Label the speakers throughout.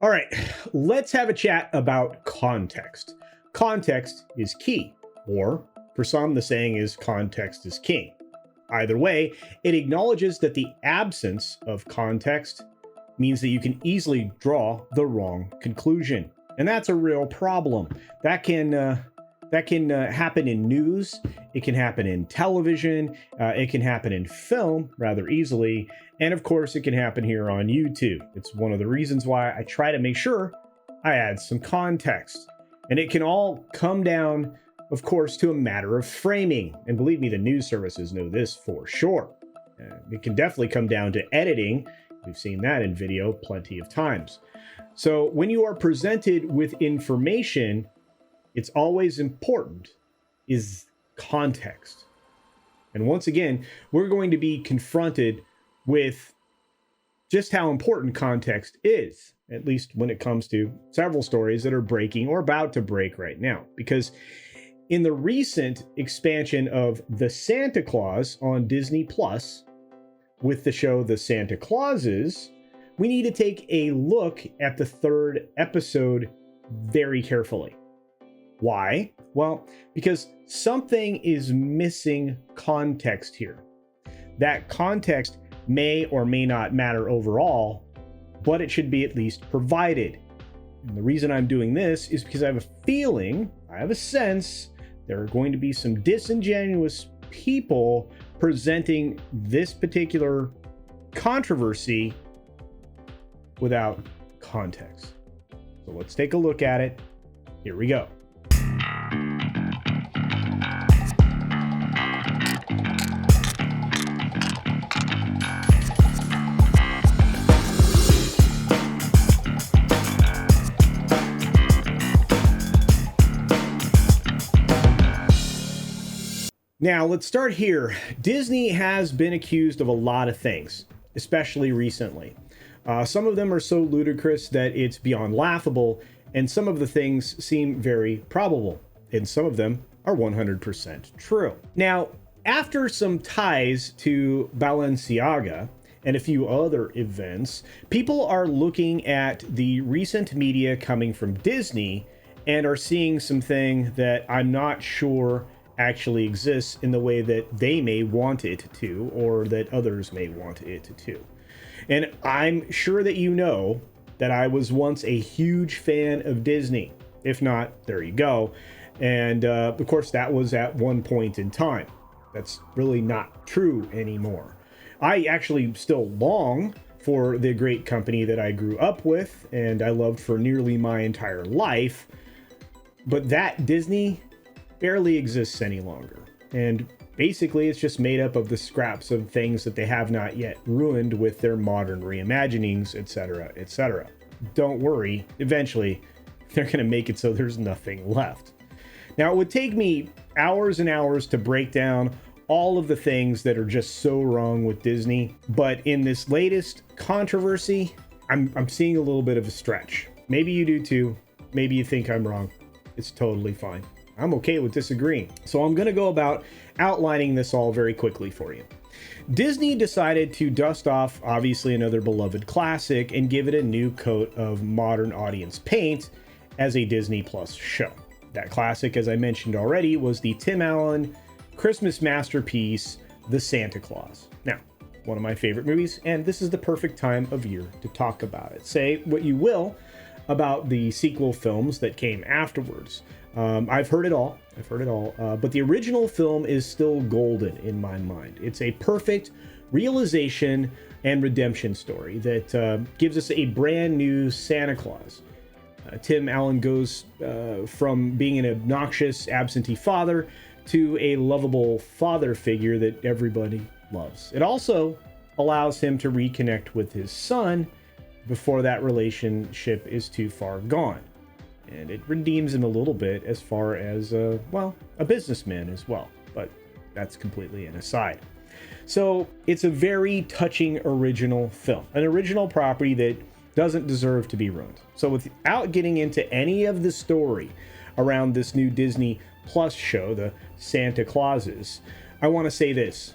Speaker 1: All right, let's have a chat about context. Context is key, or for some, the saying is context is king. Either way, it acknowledges that the absence of context means that you can easily draw the wrong conclusion. And that's a real problem. That can happen in news, it can happen in television, it can happen in film rather easily, and of course it can happen here on YouTube. It's one of the reasons why I try to make sure I add some context. And it can all come down, of course, to a matter of framing. And believe me, the news services know this for sure. It can definitely come down to editing. We've seen that in video plenty of times. So when you are presented with information, it's always important is context. And once again, we're going to be confronted with just how important context is, at least when it comes to several stories that are breaking or about to break right now. Because in the recent expansion of The Santa Claus on Disney Plus, with the show The Santa Clauses, we need to take a look at the third episode very carefully. Why? Well, because something is missing context here. That context may or may not matter overall, but it should be at least provided. And the reason I'm doing this is because I have a feeling, I have a sense, there are going to be some disingenuous people presenting this particular controversy without context. So let's take a look at it. Here we go. Now, let's start here. Disney has been accused of a lot of things, especially recently. Some of them are so ludicrous that it's beyond laughable, and some of the things seem very probable, and some of them are 100% true. Now, after some ties to Balenciaga and a few other events, people are looking at the recent media coming from Disney and are seeing something that I'm not sure actually exists in the way that they may want it to, or that others may want it to. And I'm sure that you know that I was once a huge fan of Disney. If not, there you go. And of course, that was at one point in time. That's really not true anymore. I actually still long for the great company that I grew up with and I loved for nearly my entire life. But that Disney barely exists any longer. And basically, it's just made up of the scraps of things that they have not yet ruined with their modern reimaginings, etc., etc. Don't worry, eventually, they're going to make it so there's nothing left. Now, it would take me hours and hours to break down all of the things that are just so wrong with Disney, but in this latest controversy, I'm seeing a little bit of a stretch. Maybe you do too. Maybe you think I'm wrong. It's totally fine. I'm okay with disagreeing. So I'm going to go about outlining this all very quickly for you. Disney decided to dust off, obviously, another beloved classic and give it a new coat of modern audience paint as a Disney Plus show. That classic, as I mentioned already, was the Tim Allen Christmas masterpiece, The Santa Claus. Now, one of my favorite movies, and this is the perfect time of year to talk about it. Say what you will about the sequel films that came afterwards. I've heard it all, but the original film is still golden in my mind. It's a perfect realization and redemption story that gives us a brand new Santa Claus. Tim Allen goes from being an obnoxious absentee father to a lovable father figure that everybody loves. It also allows him to reconnect with his son before that relationship is too far gone. And it redeems him a little bit as far as, a businessman as well. But that's completely an aside. So it's a very touching original film, an original property that doesn't deserve to be ruined. So without getting into any of the story around this new Disney Plus show, the Santa Clauses, I want to say this.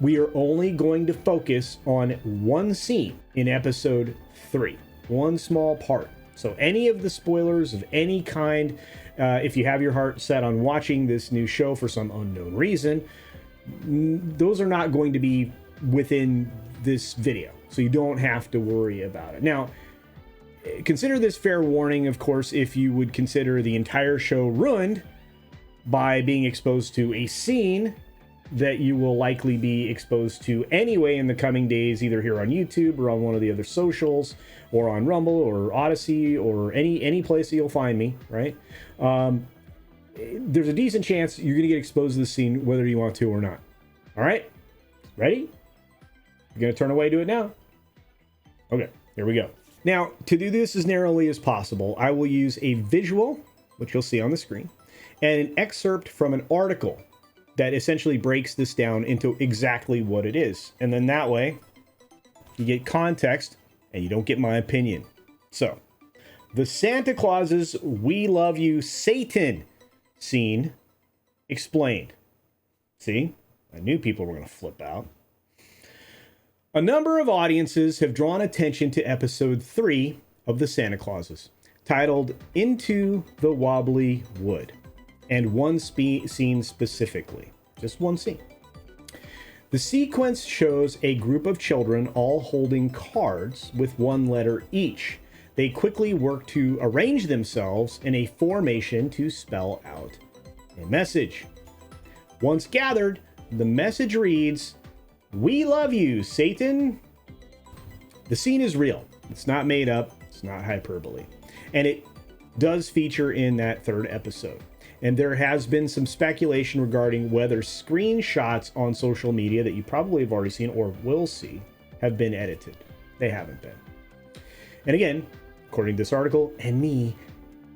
Speaker 1: We are only going to focus on one scene in episode 3, one small part. So any of the spoilers of any kind, if you have your heart set on watching this new show for some unknown reason, those are not going to be within this video. So you don't have to worry about it. Now, consider this fair warning, of course, if you would consider the entire show ruined by being exposed to a scene that you will likely be exposed to anyway in the coming days, either here on YouTube or on one of the other socials, or on Rumble or Odyssey or any place that you'll find me, right? There's a decent chance you're going to get exposed to this scene whether you want to or not. All right? Ready? You're going to turn away to it now? Okay, here we go. Now, to do this as narrowly as possible, I will use a visual, which you'll see on the screen, and an excerpt from an article that essentially breaks this down into exactly what it is. And then that way, you get context and you don't get my opinion. So, the Santa Claus's "We Love You, Satan" scene explained. See? I knew people were going to flip out. A number of audiences have drawn attention to episode 3 of the Santa Clauses, titled "Into the Wobbly Wood," and one scene specifically. Just one scene. The sequence shows a group of children all holding cards with one letter each. They quickly work to arrange themselves in a formation to spell out a message. Once gathered, the message reads, "We love you, Satan." The scene is real. It's not made up. It's not hyperbole. And it does feature in that 3rd episode. And there has been some speculation regarding whether screenshots on social media that you probably have already seen or will see have been edited. They haven't been. And again, according to this article and me,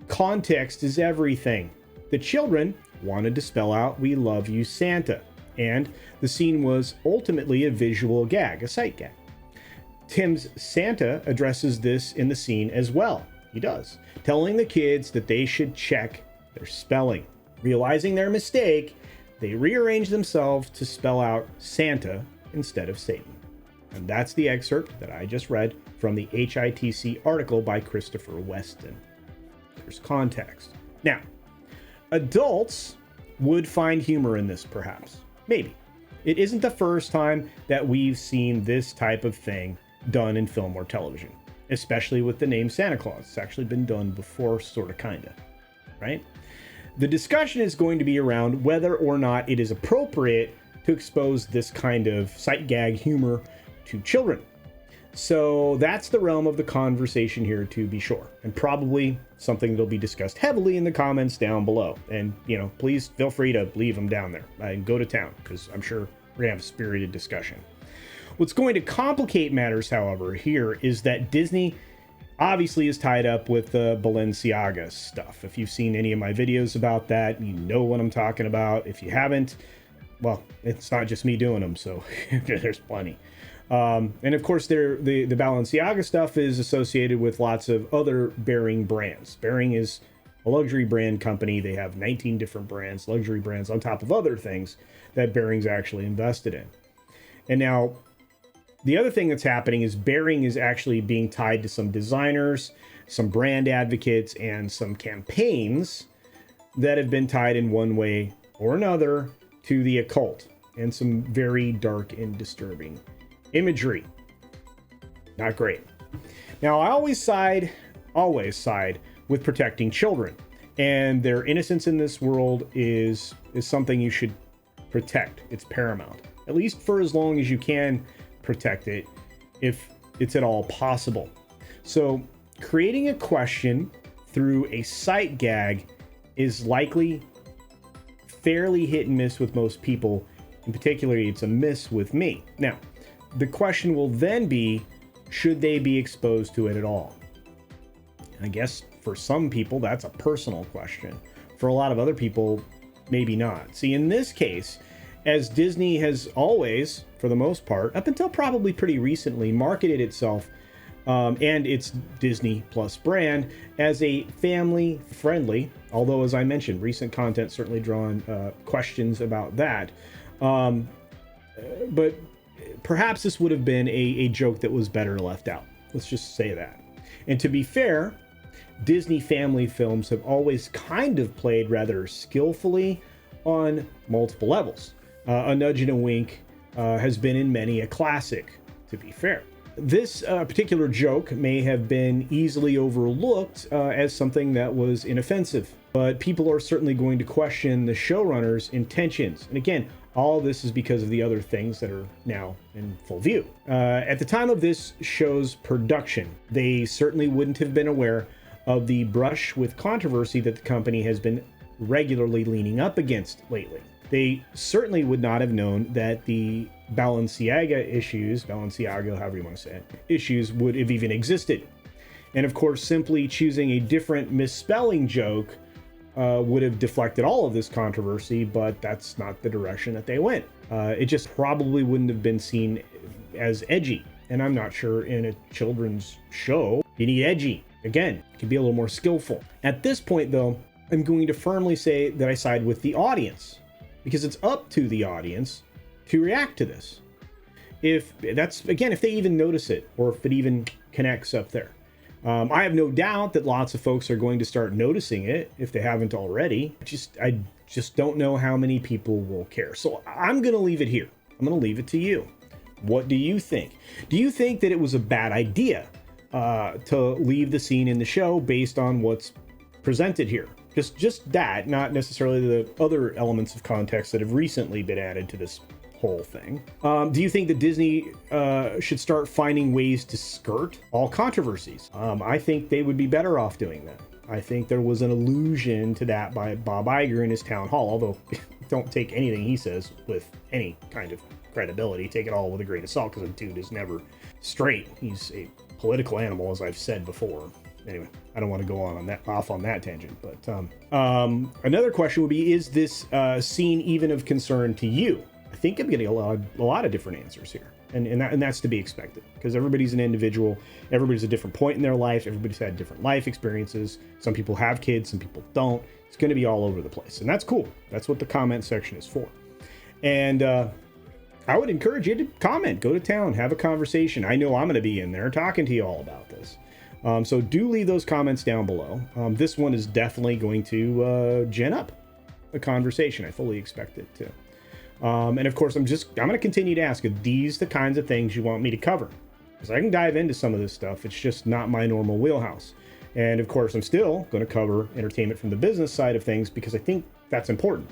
Speaker 1: context is everything. The children wanted to spell out "We love you, Santa." And the scene was ultimately a visual gag, a sight gag. Tim's Santa addresses this in the scene as well. He does, telling the kids that they should check their spelling. Realizing their mistake, they rearrange themselves to spell out Santa instead of Satan. And that's the excerpt that I just read from the HITC article by Christopher Weston. There's context. Now, adults would find humor in this, perhaps. Maybe. It isn't the first time that we've seen this type of thing done in film or television, especially with the name Santa Claus. It's actually been done before, sort of, kinda, right? The discussion is going to be around whether or not it is appropriate to expose this kind of sight gag humor to children. So that's the realm of the conversation here, to be sure, and probably something that'll be discussed heavily in the comments down below. And, you know, please feel free to leave them down there and go to town, because I'm sure we're gonna have a spirited discussion. What's going to complicate matters, however, here is that Disney obviously is tied up with the Balenciaga stuff. If you've seen any of my videos about that, you know what I'm talking about. If you haven't, well, it's not just me doing them, so there's plenty. And of course, the Balenciaga stuff is associated with lots of other Bering brands. Bering is a luxury brand company. They have 19 different brands, luxury brands, on top of other things that Bering's actually invested in. And now, the other thing that's happening is Bering is actually being tied to some designers, some brand advocates, and some campaigns that have been tied in one way or another to the occult, and some very dark and disturbing imagery. Not great. Now, I always side with protecting children, and their innocence in this world is something you should protect. It's paramount, at least for as long as you can protect it, if it's at all possible. So creating a question through a sight gag is likely fairly hit and miss with most people. In particular, it's a miss with me. Now, the question will then be, should they be exposed to it at all? I guess for some people, that's a personal question. For a lot of other people, maybe not. See, in this case, as Disney has always, for the most part, up until probably pretty recently, marketed itself and its Disney Plus brand as a family-friendly, although, as I mentioned, recent content certainly drawn questions about that. But perhaps this would have been a joke that was better left out. Let's just say that. And to be fair, Disney family films have always kind of played rather skillfully on multiple levels. A nudge and a wink has been in many a classic, to be fair. This particular joke may have been easily overlooked as something that was inoffensive, but people are certainly going to question the showrunner's intentions. And again, all this is because of the other things that are now in full view. At the time of this show's production, they certainly wouldn't have been aware of the brush with controversy that the company has been regularly leaning up against lately. They certainly would not have known that the Balenciaga, however you want to say it, issues would have even existed. And of course, simply choosing a different misspelling joke would have deflected all of this controversy, but that's not the direction that they went. It just probably wouldn't have been seen as edgy. And I'm not sure in a children's show, you need edgy. Again, it can be a little more skillful. At this point, though, I'm going to firmly say that I side with the audience, because it's up to the audience to react to this. If they even notice it, or if it even connects up there. I have no doubt that lots of folks are going to start noticing it if they haven't already. I just don't know how many people will care. So I'm going to leave it here. I'm going to leave it to you. What do you think? Do you think that it was a bad idea to leave the scene in the show based on what's presented here? Just that, not necessarily the other elements of context that have recently been added to this whole thing. Do you think that Disney should start finding ways to skirt all controversies? I think they would be better off doing that. I think there was an allusion to that by Bob Iger in his town hall, although don't take anything he says with any kind of credibility. Take it all with a grain of salt, because the dude is never straight. He's a political animal, as I've said before. Anyway, I don't want to go off on that tangent, but another question would be, is this scene even of concern to you? I think I'm getting a lot of different answers here, and that's to be expected, because everybody's an individual, everybody's at a different point in their life, everybody's had different life experiences. Some people have kids, some people don't. It's going to be all over the place, and that's cool. That's what the comment section is for. And I would encourage you to comment, go to town, have a conversation. I know I'm going to be in there talking to you all about this. So do leave those comments down below. This one is definitely going to gin up a conversation. I fully expect it to. And of course, I'm going to continue to ask, are these the kinds of things you want me to cover? Because I can dive into some of this stuff. It's just not my normal wheelhouse. And of course, I'm still going to cover entertainment from the business side of things, because I think that's important.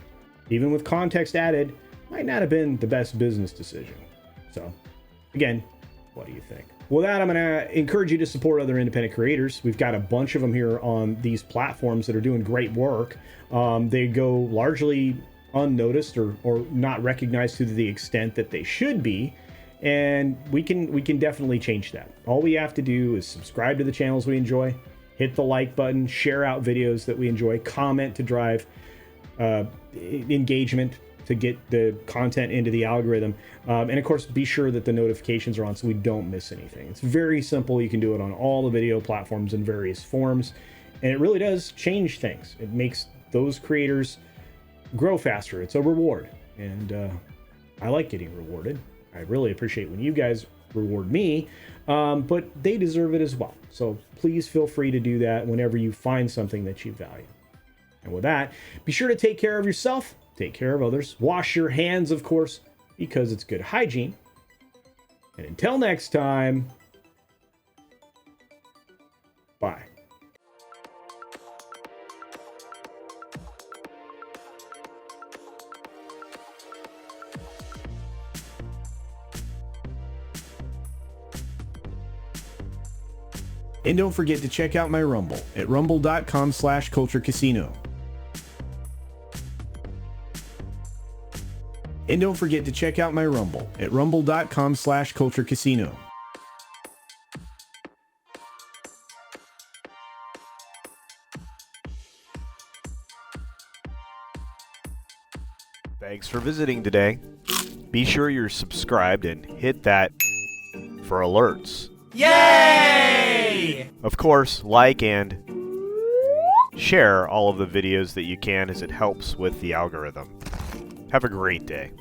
Speaker 1: Even with context added, might not have been the best business decision. So again, what do you think? With that, I'm going to encourage you to support other independent creators. We've got a bunch of them here on these platforms that are doing great work. They go largely unnoticed or not recognized to the extent that they should be. And we can definitely change that. All we have to do is subscribe to the channels we enjoy, hit the like button, share out videos that we enjoy, comment to drive engagement, to get the content into the algorithm. And of course, be sure that the notifications are on so we don't miss anything. It's very simple. You can do it on all the video platforms in various forms. And it really does change things. It makes those creators grow faster. It's a reward. And I like getting rewarded. I really appreciate when you guys reward me, but they deserve it as well. So please feel free to do that whenever you find something that you value. And with that, be sure to take care of yourself. Take care of others. Wash your hands, of course, because it's good hygiene. And until next time, bye. And don't forget to check out my Rumble at rumble.com/CultureCasino. And don't forget to check out my Rumble at rumble.com/CultureCasino.
Speaker 2: Thanks for visiting today. Be sure you're subscribed and hit that for alerts.
Speaker 3: Yay!
Speaker 2: Of course, like and share all of the videos that you can, as it helps with the algorithm. Have a great day.